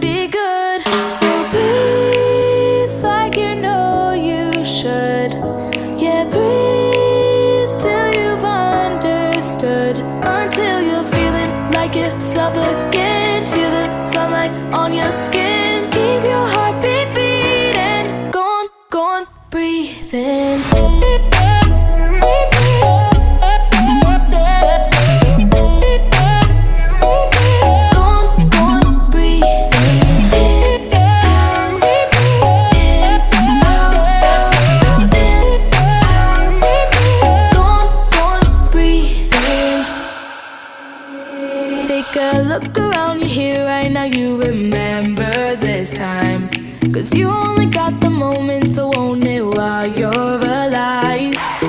be good. So breathe like you know you should. Yeah, breathe till you've understood. Until you're feeling like yourself again. Feel the sunlight on your skin. Keep your heartbeat beating. Go on, breathe in. Take a look around you here right now, you remember this time. 'Cause you only